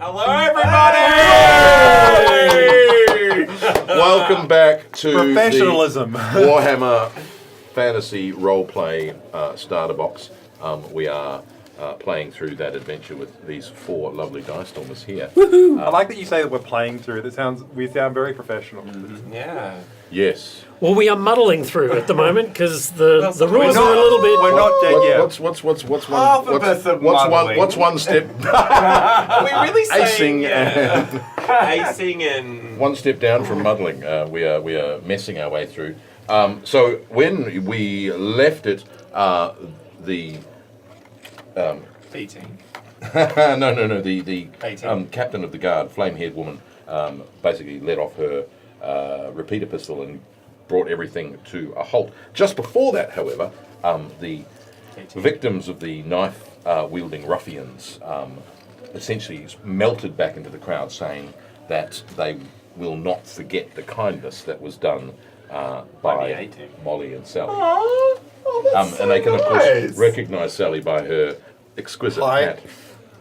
Hello, everybody! Welcome back to Professionalism. the Warhammer Fantasy Roleplay Starter Box. We are playing through that adventure with these four lovely dice stormers here. I like that you say that we're playing through. We sound very professional. Yeah. Yes. Well, we are muddling through at the moment because the rules not- are a little bit. We're not dead yet. What's one step? Are we really saying Acing and acing and one step down from muddling. We are messing our way through. So when we left it, the beating? no. The Eighteen. captain of the guard, flame-haired woman, basically let off her repeater pistol and brought everything to a halt. Just before that, however, the 18. victims of the knife-wielding ruffians essentially melted back into the crowd, saying that they will not forget the kindness that was done by the 18. Molly and Sally. Oh, that's And they can, of course, nice. recognise Sally by her exquisite Hi.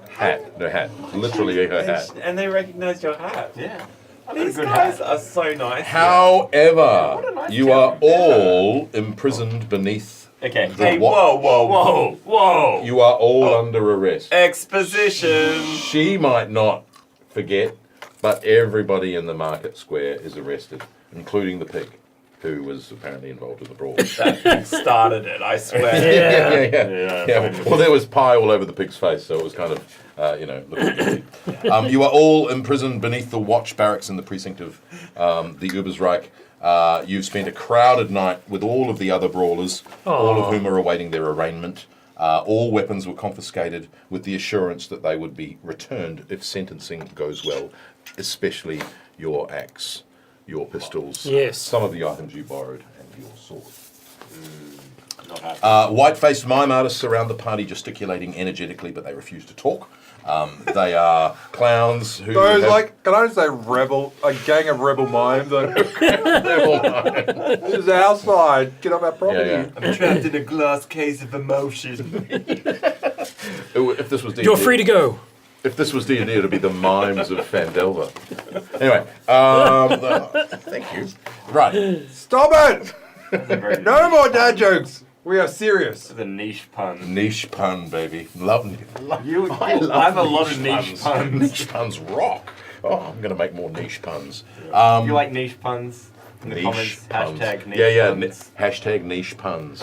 hat, literally her hat. And they recognise your hat. Yeah. These guys are so nice. However, What a nice you are town. all imprisoned beneath. Okay. The Hey, what? whoa. You are all under arrest. Exposition. She might not forget, but everybody in the market square is arrested, including the pig, who was apparently involved in the brawl. That started it, I swear. Yeah. Well, there was pie all over the pig's face, so it was kind of, looking guilty. You are all imprisoned beneath the watch barracks in the precinct of the Ubersreich. You've spent a crowded night with all of the other brawlers, all of whom are awaiting their arraignment. All weapons were confiscated with the assurance that they would be returned if sentencing goes well, especially your axe, your pistols, Yes. some of the items you borrowed, and your sword. Not happy. White-faced mime artists surround the party, gesticulating energetically, but they refuse to talk. They are clowns who Those have can I just say a gang of rebel mimes? This is our side. Get off our property. Yeah. I'm trapped in a glass case of emotion. If this was D&D, You're free to go. If this was D&D, it'd be the mimes of Fandelver. Anyway, thank you. Right. Stop it! No No more dad jokes. We are serious. The niche pun. Niche pun, baby. Love I have a lot of niche puns. Niche puns rock. Oh, I'm going to make more niche puns. You like niche puns? In the Niche comments, puns. hashtag niche puns. Hashtag niche puns.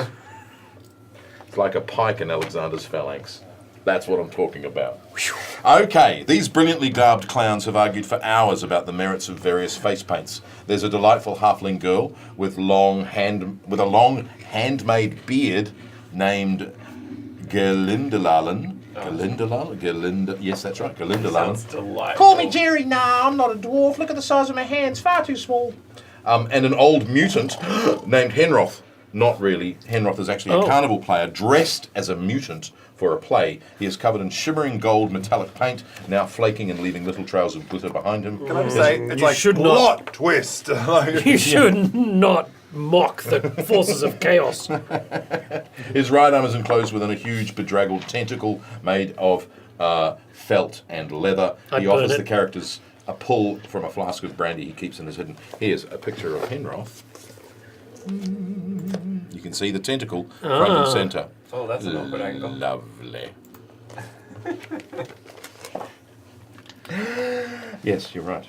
It's like a pike in Alexander's phalanx. That's what I'm talking about. Okay, these brilliantly garbed clowns have argued for hours about the merits of various face paints. There's a delightful halfling girl with a long handmade beard named Gelindalalan. Yes, that's right, Gelindalalan. Sounds delightful. Call me Jerry. Nah, I'm not a dwarf. Look at the size of my hands, far too small. And an old mutant named Henroth. Not really. Henroth is actually a carnival player dressed as a mutant for a play. He is covered in shimmering gold metallic paint, now flaking and leaving little trails of glitter behind him. Can I just say it's You like should plot twist. You should not mock the forces of chaos. His right arm is enclosed within a huge bedraggled tentacle made of felt and leather. I'd He burn offers it. the characters a pull from a flask of brandy he keeps in his hidden. Here's a picture of Henroth. You can see the tentacle front and centre. Oh, that's an awkward angle. Lovely. Yes, you're right.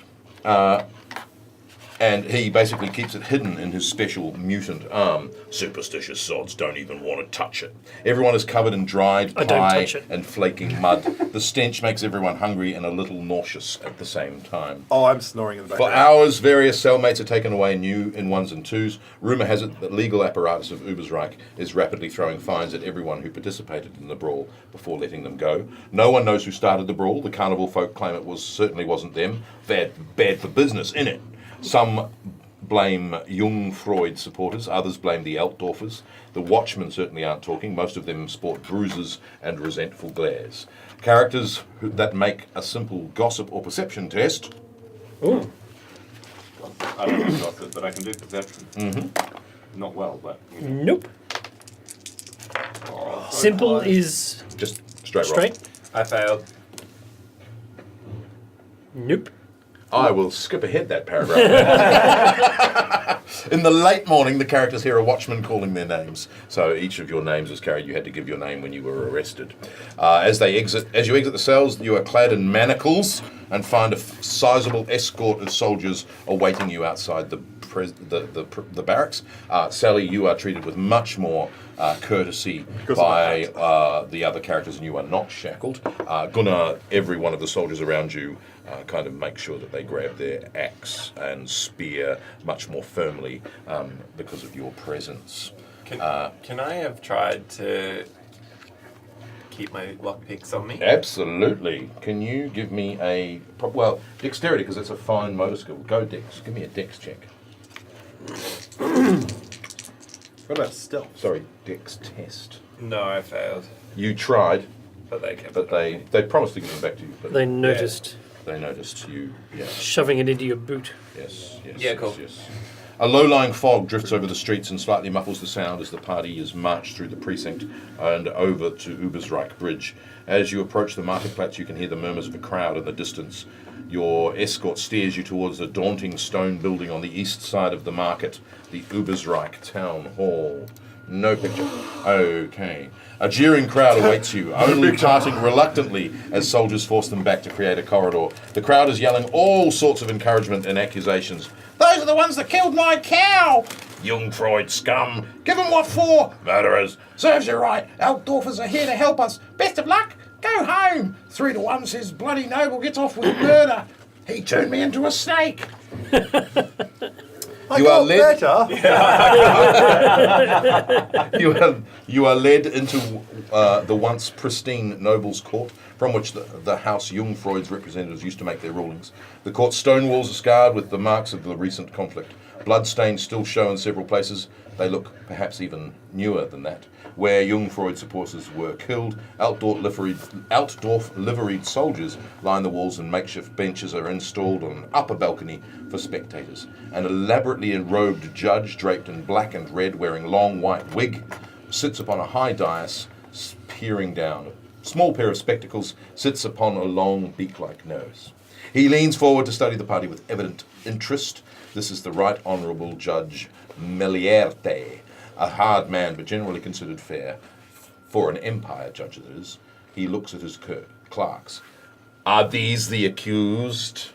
And he basically keeps it hidden in his special mutant arm. Superstitious sods don't even want to touch it. Everyone is covered in dried I don't pie touch it. and flaking mud. The stench makes everyone hungry and a little nauseous at the same time. Oh, I'm snoring in the For background. hours, various cellmates are taken away new in ones and twos. Rumour has it that legal apparatus of Ubersreich is rapidly throwing fines at everyone who participated in the brawl before letting them go. No one knows who started the brawl. The carnival folk claim it certainly wasn't them. Bad for business, innit? Some blame Jung Freud supporters, others blame the Altdorfers. The Watchmen certainly aren't talking. Most of them sport bruises and resentful glares. Characters that make a simple gossip or perception test. I don't know gossip, but I can do perception. Mm-hmm. Not well, but... Nope. Oh, so Simple close. is Just straight roll. straight. I failed. Nope. I will skip ahead that paragraph. In the late morning, the characters hear a watchman calling their names. So each of your names is carried. You had to give your name when you were arrested. As you exit the cells, you are clad in manacles and find a sizable escort of soldiers awaiting you outside the barracks. Sally, you are treated with much more courtesy by the other characters, and you are not shackled. Gunnar, every one of the soldiers around you kind of make sure that they grab their axe and spear much more firmly because of your presence. Can I have tried to keep my lockpicks on me? Absolutely. Can you give me dexterity, because it's a fine motor skill. Go dex. Give me a dex check. What about stealth? Sorry, dex test. No, I failed. You tried, But they kept but they promised to give them back to you. But They noticed they noticed you. Yeah. shoving it into your boot. Yes. Yeah, cool. Yes. A low-lying fog drifts over the streets and slightly muffles the sound as the party is marched through the precinct and over to Ubersreich Bridge. As you approach the marketplace, you can hear the murmurs of a crowd in the distance. Your escort steers you towards a daunting stone building on the east side of the market, the Ubersreich Town Hall. No picture. Okay. A jeering crowd awaits you, only parting reluctantly as soldiers force them back to create a corridor. The crowd is yelling all sorts of encouragement and accusations. Those are the ones that killed my cow! Jungfreud scum! Give them what for? Murderers! Serves you right! Altdorfers are here to help us! Best of luck! Go home! 3 to 1 says bloody noble gets off with murder! He turned me into a snake! You are led. You are led into the once pristine noble's court, from which the House Jungfreud's representatives used to make their rulings. The court's stone walls are scarred with the marks of the recent conflict. Bloodstains still show in several places. They look perhaps even newer than that. Where Jungfreud supporters were killed, Altdorf liveried soldiers line the walls, and makeshift benches are installed on an upper balcony for spectators. An elaborately robed judge, draped in black and red, wearing long white wig, sits upon a high dais, peering down. A small pair of spectacles sits upon a long beak-like nose. He leans forward to study the party with evident interest. This is the Right Honourable Judge Melierte, a hard man but generally considered fair. For an Empire judge, that is. He looks at his clerks. Are these the accused?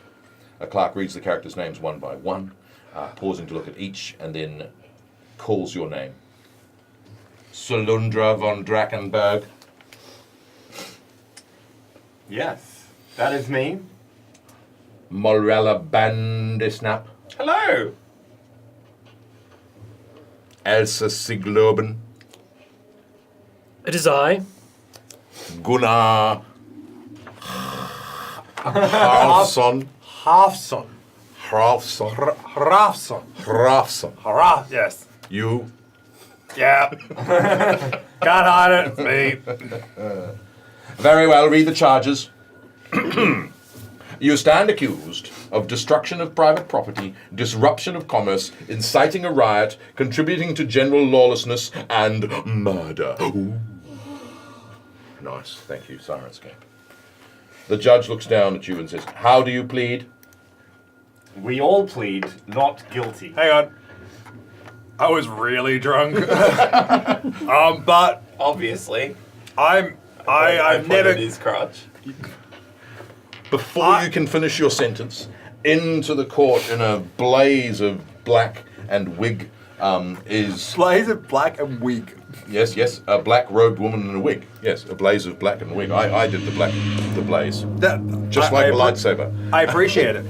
A clerk reads the characters' names one by one, pausing to look at each, and then calls your name. Solundra von Drakenberg. Yes, that is me. Morella Bandesnap. Hello. Elsa Sigloben. It is I. Gunnar Harfson. Halfson. Hrafson. Rafson. Hrafson. Yes. You. Yeah. Can't hide it. It's me. Very well, read the charges. You stand accused of destruction of private property, disruption of commerce, inciting a riot, contributing to general lawlessness, and murder. Ooh. Nice, thank you, Sirenscape. The judge looks down at you and says, how do you plead? We all plead not guilty. Hang on. I was really drunk. But Obviously. I've pointed never. his crotch. Before you can finish your sentence, into the court in a blaze of black and wig is... Blaze of black and wig. Yes, a black-robed woman in a wig. Yes, a blaze of black and wig. I did the blaze. Just like a lightsaber. I appreciate it.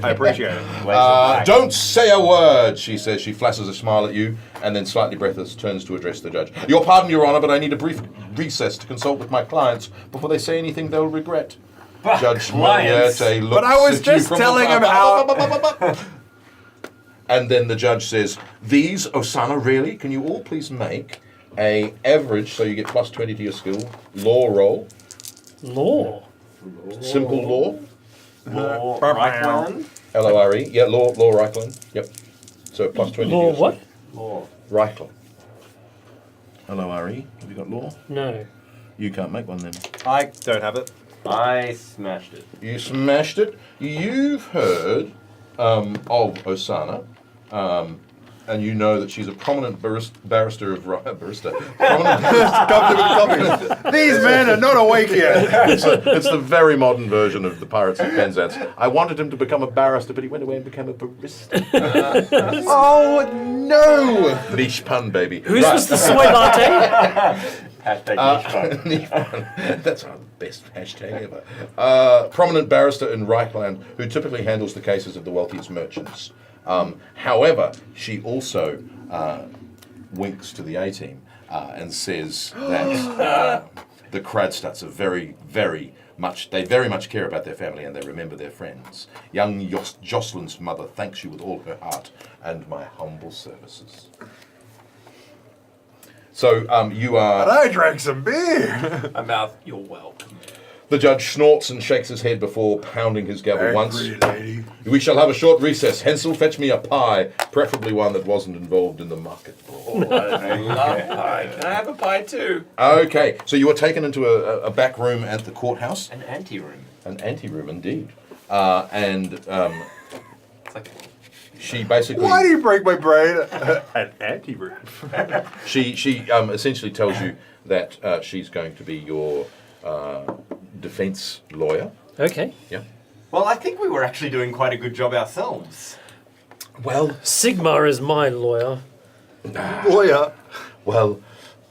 Don't say a word, she says. She flashes a smile at you and then, slightly breathless, turns to address the judge. Your pardon, Your Honour, but I need a brief recess to consult with my clients before they say anything they'll regret. Judge Melierte looks But I was at you just from telling him how... And then the judge says, these, Osana, really? Can you all please make a average, so you get plus 20 to your skill, law roll? Law. Simple law? Law Reichland? L-O-R-E. Yeah, law Reichland. Yep. So plus 20 to Law your skill. what? Law. Reichland. L-O-R-E. Have you got law? No. You can't make one then. I don't have it. I smashed it. You smashed it. You've heard of Osana, and you know that she's a prominent barrister of barista. Prominent barrister. These men are not awake yet. It's the very modern version of the Pirates of Penzance. I wanted him to become a barrister, but he went away and became a barista. Oh no! Niche pun, baby. Whose was the soy latte? Hashtag niche fun. That's our best hashtag ever. Prominent barrister in Reichland who typically handles the cases of the wealthiest merchants. However, she also winks to the A-team and says that the Kradstadts are very much care about their family and they remember their friends. Young Jocelyn's mother thanks you with all her heart and my humble services. So you are... But I drank some beer. My mouth, you're welcome. The judge snorts and shakes his head before pounding his gavel once. Angry lady. We shall have a short recess. Hensel, fetch me a pie, preferably one that wasn't involved in the market brawl. Oh, I love pie. Can I have a pie too? Okay, so you were taken into a back room at the courthouse. An anteroom. An anteroom, indeed. And It's like she basically... Why do you break my brain? An anti-room. She essentially tells you that she's going to be your defense lawyer. Okay. Yeah. Well, I think we were actually doing quite a good job ourselves. Well, Sigma is my lawyer. Lawyer. well,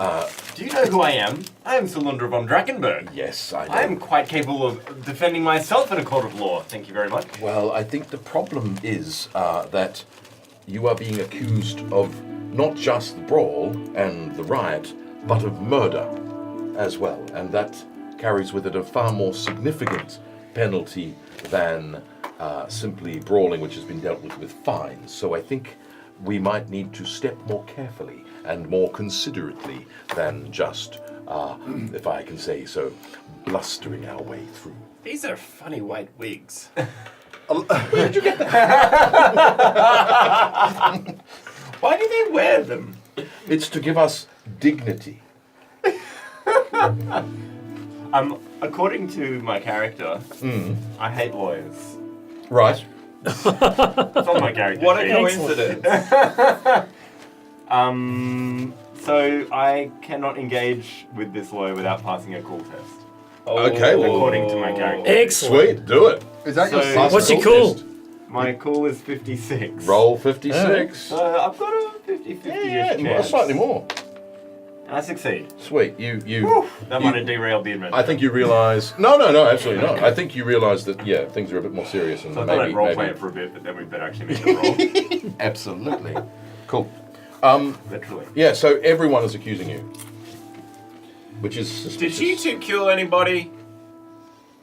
Do you know who I am? I am Cylinder von Drakenberg. yes, I know. I am quite capable of defending myself in a court of law. Thank you very much. Well, I think the problem is that you are being accused of not just the brawl and the riot, but of murder as well. And that carries with it a far more significant penalty than simply brawling, which has been dealt with fines. So I think we might need to step more carefully and more considerately than just, if I can say so, blustering our way through. these are funny white wigs. Why do they wear them? It's to give us dignity. According to my character, I hate lawyers. Right. It's on my character What a sheet. coincidence. So I cannot engage with this lawyer without passing a cool test. Okay, well- According to my character. Excellent. Sweet, do it. Is that So- your What's sister? your cool? My cool is 56. Roll 56. So I've got a 50-50-ish Yeah, chance. slightly more. And I succeed. Sweet. You. That you- might have derailed the adventure. I think you realise. No, absolutely not. I think you realise that things are a bit more serious and So I thought I'd roleplay maybe. it for a bit, but then we better actually make a roll. Absolutely. Cool. Literally. Yeah. So everyone is accusing you, which is Did suspicious. you two kill anybody?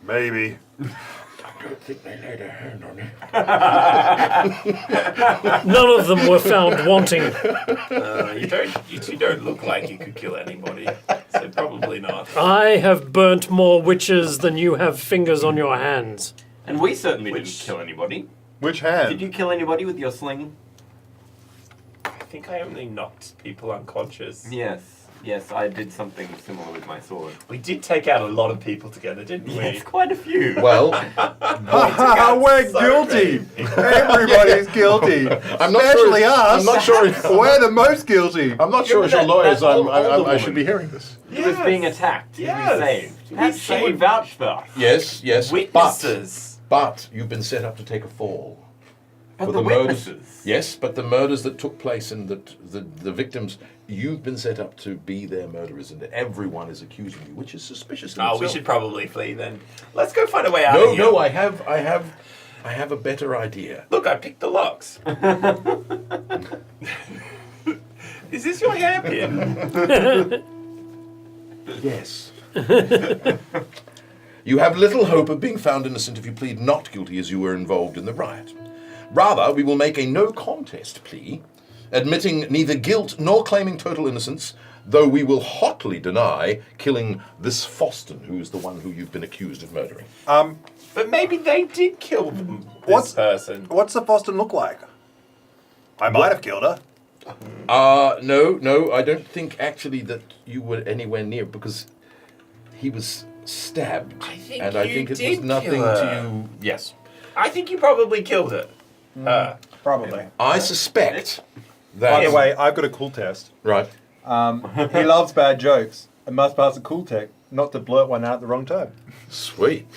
Maybe. I don't think they laid a hand on it. None of them were found wanting. You two don't look like you could kill anybody, so probably not. I have burnt more witches than you have fingers on your hands. And we certainly didn't Which- kill anybody. Which hand? Did you kill anybody with your sling? I think I only knocked people unconscious. Yes, I did something similar with my sword. We did take out a lot of people together, didn't we? Yes, quite a few. Well, We're so guilty. many people. Everybody's guilty. I'm not sure. Especially us. I'm not sure. We're the most guilty. I'm not sure Yeah, as your but lawyers. that's all I the should woman. be hearing this. He was being attacked. He Yes. was saved. To be Perhaps she would saved. vouch for us. Yes. Witnesses. But you've been set up to take a fall. But For the murders. witnesses. Yes, but the murders that took place and the victims, you've been set up to be their murderers, and everyone is accusing you, which is suspicious. in Oh, we itself. should probably flee then. Let's go find a way out No, of here. no, I have a better idea. Look, I picked the locks. Is this your hairpin? Yes. You have little hope of being found innocent if you plead not guilty as you were involved in the riot. Rather, we will make a no contest plea, admitting neither guilt nor claiming total innocence, though we will hotly deny killing this Foston, who is the one who you've been accused of murdering. But maybe they did kill this person. What's the Boston look like? I might have killed her. No, I don't think actually that you were anywhere near, because he was stabbed. I think and I you think it did was nothing kill her. to you. Yes. I think you probably killed her. Probably. I suspect that. By the way, I've got a cool test. Right. He loves bad jokes and must pass a cool tech not to blurt one out at the wrong time. Sweet.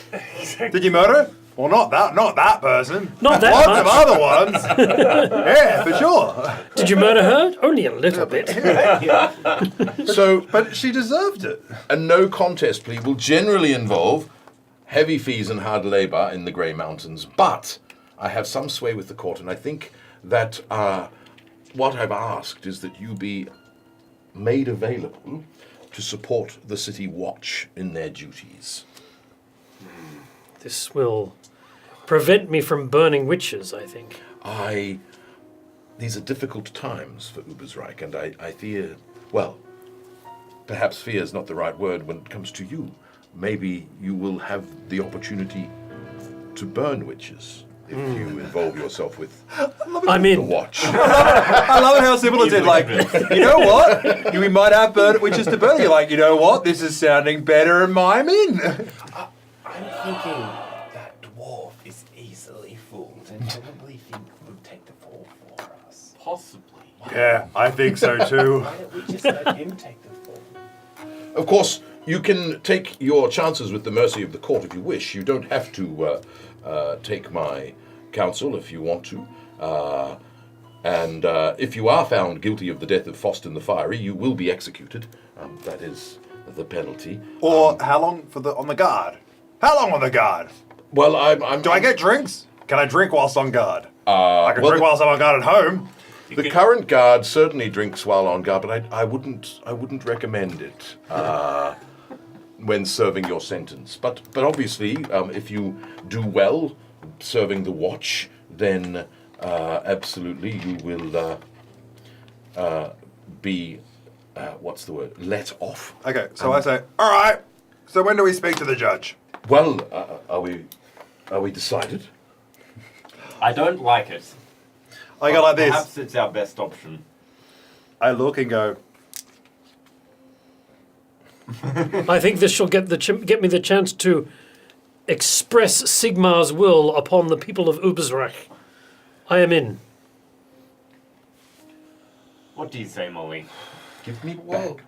Did you murder her? Well, not that person. Not that Lots much. of other ones. Yeah, for sure. Did you murder her? Only a little bit. So, But she deserved it. a no contest plea will generally involve heavy fees and hard labour in the Grey Mountains, but I have some sway with the court, and I think that what I've asked is that you be made available to support the City Watch in their duties. This will prevent me from burning witches, I think. These are difficult times for Ubersreich, and I fear, well, perhaps fear is not the right word when it comes to you. Maybe you will have the opportunity to burn witches if you involve yourself with I'm the in. Watch. I love how simple it is. Like, you know what? We might have burn witches to burn. You're like, you know what? This is sounding better and I'm in. I'm thinking that dwarf is easily fooled and probably would take the fall for us. Possibly. Yeah, I think so too. Why don't we just let him take the fall? Of course, you can take your chances with the mercy of the court if you wish. You don't have to take my counsel if you want to. And if you are found guilty of the death of Faustin the Fiery, you will be executed. That is the penalty. Or how long on the guard? How long on the guard? Well, I'm. Do I get drinks? Can I drink whilst on guard? I can well, drink whilst I'm on guard at home. The current guard certainly drinks while on guard, but I wouldn't recommend it when serving your sentence. But obviously, if you do well serving the watch, then absolutely you will be what's the word? Let off. Okay, so I say, all right. So when do we speak to the judge? Well, are we decided? I don't like it. I go like this. Perhaps it's our best option. I look and go, I think this shall get me the chance to express Sigmar's will upon the people of Ubersreich. I am in. What do you say, Molly? Give me back.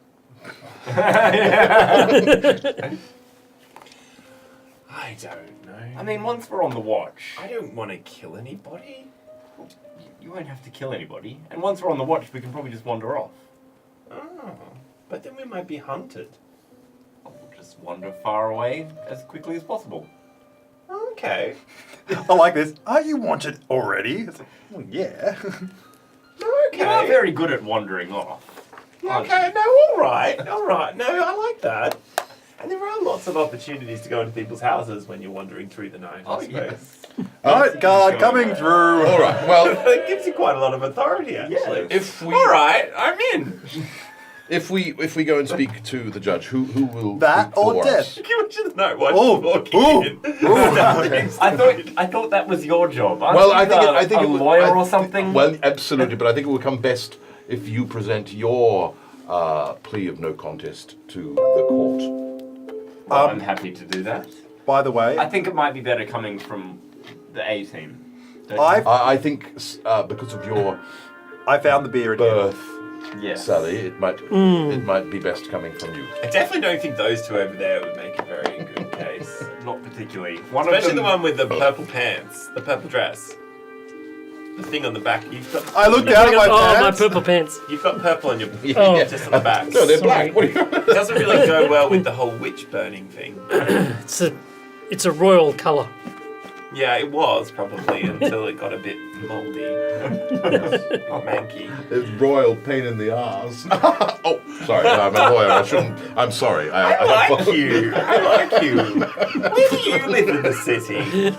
I don't know. I mean, once we're on the watch, I don't want to kill anybody. you won't have to kill anybody. And once we're on the watch, we can probably just wander off. Oh, but then we might be hunted. We'll just wander far away as quickly as possible. Okay. I like this. Are you wanted already? It's like, well, yeah. Okay. You are very good at wandering off. Okay, no, all right. No, I like that. And there are lots of opportunities to go into people's houses when you're wandering through the night, I suppose. All right, guard coming through. All right. Well, It gives you quite a lot of authority, actually. if we All right, I'm in. if we go and speak to the judge, who will That speak or for death? us? You want you to know what Oh, you're walking ooh, in. I thought that was your job. Aren't Well, you I think a, I think a it would, lawyer or something. Well, absolutely, but I think it will come best if you present your plea of no contest to the court. Well, I'm happy to do that. By the way, I think it might be better coming from the A team. Don't you? I think because of your I found the beer again. birth, Yes. Sally, it might be best coming from you. I definitely don't think those two over there would make a very good case. Not particularly. One Especially of the them, one with the purple pants, the purple dress. The thing on the back. I looked down at my my pants. purple pants. You've got purple on your Oh. just on the back. No, they're Sorry. black. What are you? It doesn't really go well with the whole witch burning thing. It's a royal colour. Yeah, it was probably until it got a bit mouldy. Or manky. It's royal pain in the arse. Oh, sorry, I'm a lawyer. I shouldn't. I'm sorry. I like you. I like you. Where do you live in the city?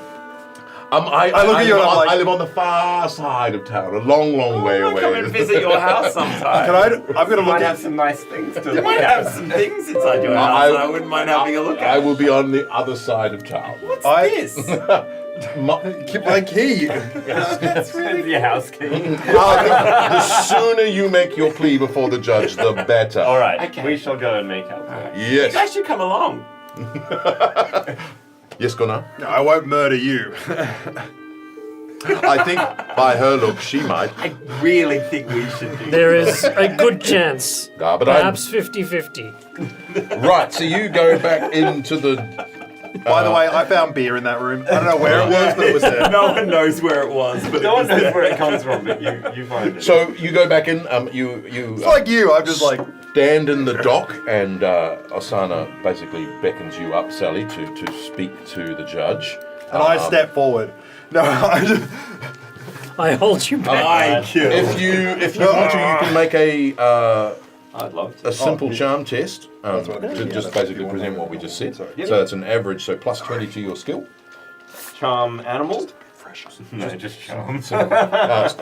I look at you and I'm like- I live on the far side of town, a long, long way I'll away. come and visit your house sometime. I'm gonna you look might at have some nice things to You look might at. have some things inside your house and I wouldn't mind having a look at. I will be on the other side of town. What's I- this? keep my key. That's really Your house key. The sooner you make your plea before the judge, the better. All right. Okay. We shall go and make our play. You guys Yes. should come along. Yes, Gunnar? No, I won't murder you. I think by her look, she might. I really think we should do There is a good chance. But Perhaps 50-50. Right, so you go back into the... By the way, I found beer in that room. I don't know where it was, but it was there. No one knows where it was, but No one knows where it comes from, but you find it. So you go back in, you It's like you. I'm just like, stand in the dock, and Osana basically beckons you up, Sally, to speak to the judge. and I step forward. No, I just. I hold you back. I kill. If you want to, you can make a I'd love to. simple charm test what to it is. just Yeah, basically that's present what what we just said. Sorry. So it's an average, so plus 20 to your skill. Charm animal? No, just charm.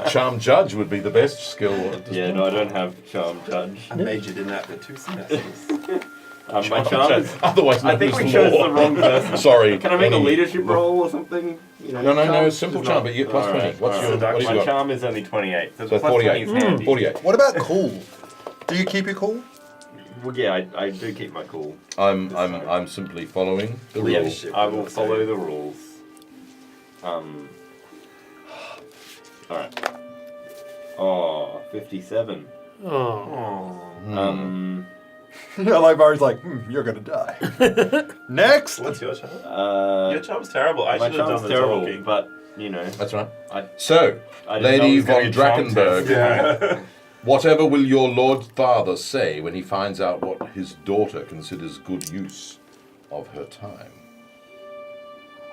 Charm judge would be the best skill. Yeah, no, I don't have charm judge. I majored in that for 2 semesters. My charm is... Otherwise I known think as we chose law. the wrong person. Sorry. Can I make a any- leadership role or something? You know, No, simple is charm, not- but you get plus All 20. right, What's all your, right. what do you My got? charm is only 28, so, So plus 48. 20 is handy. 48. What about cool? Do you keep it cool? Well, yeah, I do keep my cool. I'm simply following the rules. Leadership. I will follow the rules. Alright. Oh, 57. Oh. Yeah, like Barry's like, you're gonna die. Next. What's your charm? Your Uh, charm's terrible. I my should have done charm's the terrible, talking. but, you know, That's right. I So, I didn't know it Lady was gonna von be a charm Drachenberg, test. Yeah. whatever will your Lord Father say when he finds out what his daughter considers good use of her time?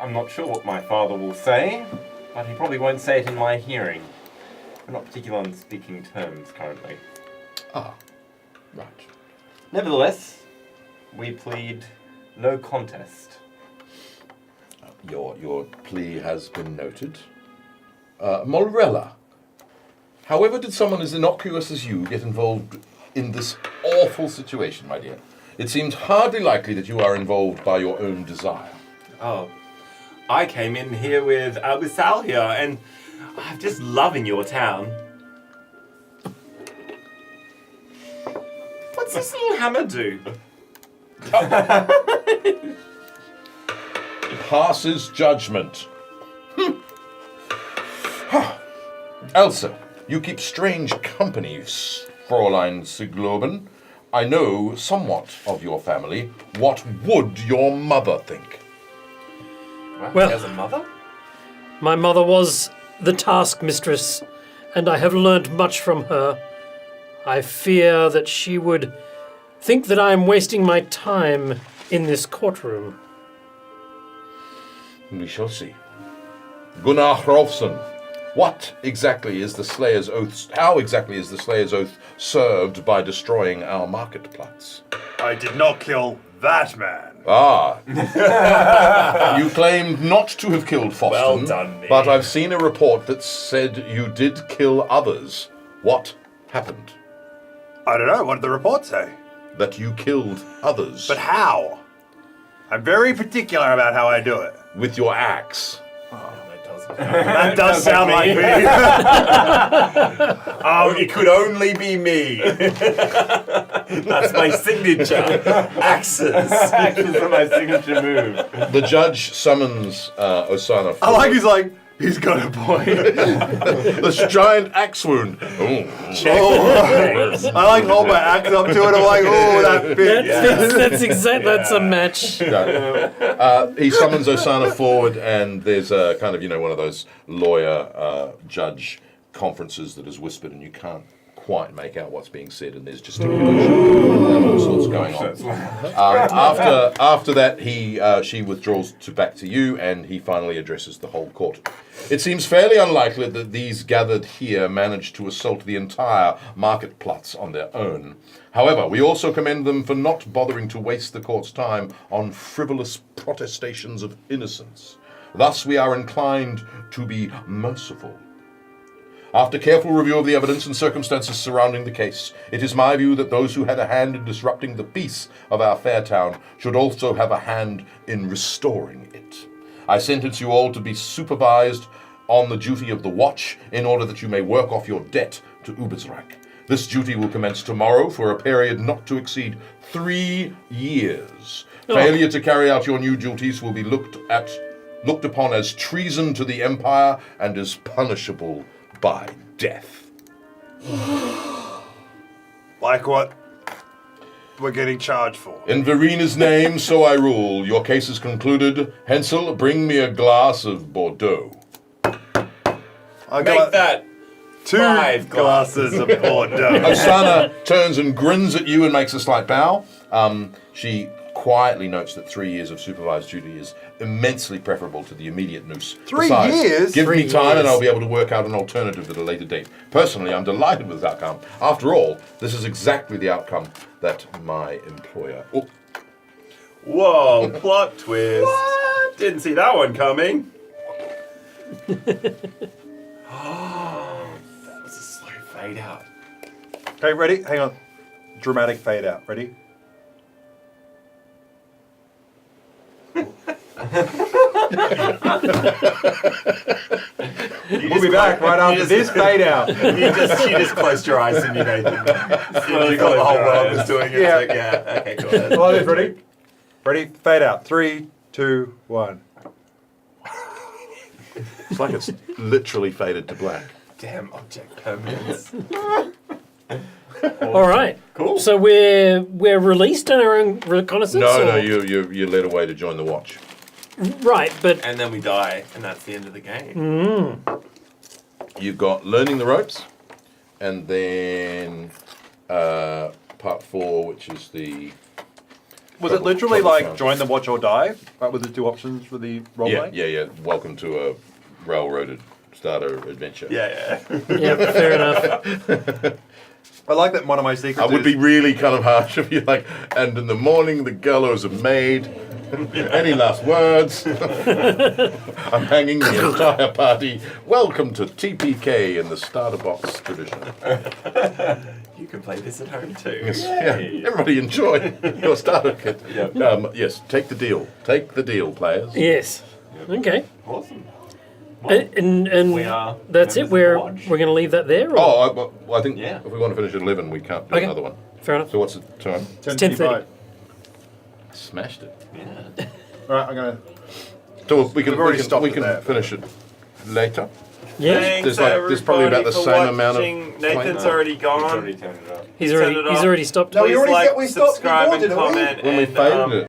I'm not sure what my father will say, but he probably won't say it in my hearing. We're not particularly on speaking terms currently. Ah, right. Nevertheless, we plead no contest. Your plea has been noted. Morella, however did someone as innocuous as you get involved in this awful situation, my dear? It seems hardly likely that you are involved by your own desire. Oh, I came in here with Sal here, and I'm just loving your town. What's this little hammer do? Passes judgment. Elsa, you keep strange company, Fräulein Sigloben. I know somewhat of your family. What would your mother think? Well- As a mother? My mother was the task mistress, and I have learned much from her. I fear that she would think that I am wasting my time in this courtroom. We shall see. Gunnar Hrolfsson, what exactly is the Slayer's Oath? How exactly is the Slayer's Oath served by destroying our marketplace? I did not kill that man. Ah. You claimed not to have killed Foston. Well done, me. But I've seen a report that said you did kill others. What happened? I don't know. What did the report say? That you killed others. But how? I'm very particular about how I do it. With your axe. That does sound like me. Oh, it could only be me. That's my signature. Axes. Axes are my signature move. The judge summons Osana. I like he's got a point. this giant axe wound. Ooh. I like hold my axe up to it. I'm like, oh, that fits. That's exact. That's a match. He summons Osana forward, and there's a kind of, one of those lawyer judge conferences that is whispered, and you can't quite make out what's being said, and there's gesticulation and all sorts going on. After that, she withdraws back to you, and he finally addresses the whole court. It seems fairly unlikely that these gathered here managed to assault the entire marketplace on their own. However, we also commend them for not bothering to waste the court's time on frivolous protestations of innocence. Thus, we are inclined to be merciful. After careful review of the evidence and circumstances surrounding the case, it is my view that those who had a hand in disrupting the peace of our fair town should also have a hand in restoring it. I sentence you all to be supervised on the duty of the watch in order that you may work off your debt to Ubersreich. This duty will commence tomorrow for a period not to exceed 3 years. Oh. Failure to carry out your new duties will be looked upon as treason to the Empire and is punishable by death. Like what we're getting charged for. In Verina's name, so I rule. Your case is concluded. Hensel, bring me a glass of Bordeaux. I Make got that 2 5 glasses of Bordeaux. Osana turns and grins at you and makes a slight bow. She quietly notes that 3 years of supervised duty is immensely preferable to the immediate noose. 3 Besides, years? Give 3 me time and years. I'll be able to work out an alternative at a later date. Personally, I'm delighted with this outcome. After all, this is exactly the outcome that my employer... Oh, Whoa, plot twist. What? Didn't see that one coming. Oh, that was a slow fade out. Okay, ready? Hang on. Dramatic fade out. Ready? We'll be back right after this fade out. You just closed your eyes and you know. Slowly got the whole world was doing it. Yeah. Like, yeah. Okay, cool. That's- Well, this, ready? Ready? Fade out. 3, 2, 1. it's like it's literally faded to black. Damn object permanence. All right. Cool. So we're released on our own reconnaissance? No, or- you're led away to join the watch. Right, but And then we die, and that's the end of the game. You've got learning the ropes, and then part 4, which is the... Was it literally Trouble like sound. join the watch or die? Right, with the 2 options for the roleplay? Yeah. Welcome to a railroaded starter adventure. Yeah. yeah, fair enough. I like that one of my secrets I would is- be really kind of harsh if you like, and in the morning the gallows are made. Any last words? I'm hanging the entire party. Welcome to TPK in the starter box tradition. You can play this at home too. Yes, yeah. Everybody enjoy your starter kit. Yep. Yes, take the deal. Take the deal, players. Yes. Okay. Awesome. And We are that's it. members of the We're watch. going to leave that there? Or? Oh, I think Yeah. if we want to finish at 11, we can't do Okay. another one. Fair enough. So what's the time? It's 10:30. Smashed it. Yeah. All right, I'm going to... So we can, We've already we can, stopped we it can there. finish it later. Yeah. Thanks, There's probably about the everybody, same for amount of watching. Nathan's playing. already It's gone. already turned it up. He's Turn already it he's off. already stopped. No, we Please already like, said we stopped subscribe, and recording, didn't we? comment. When we and, faded it.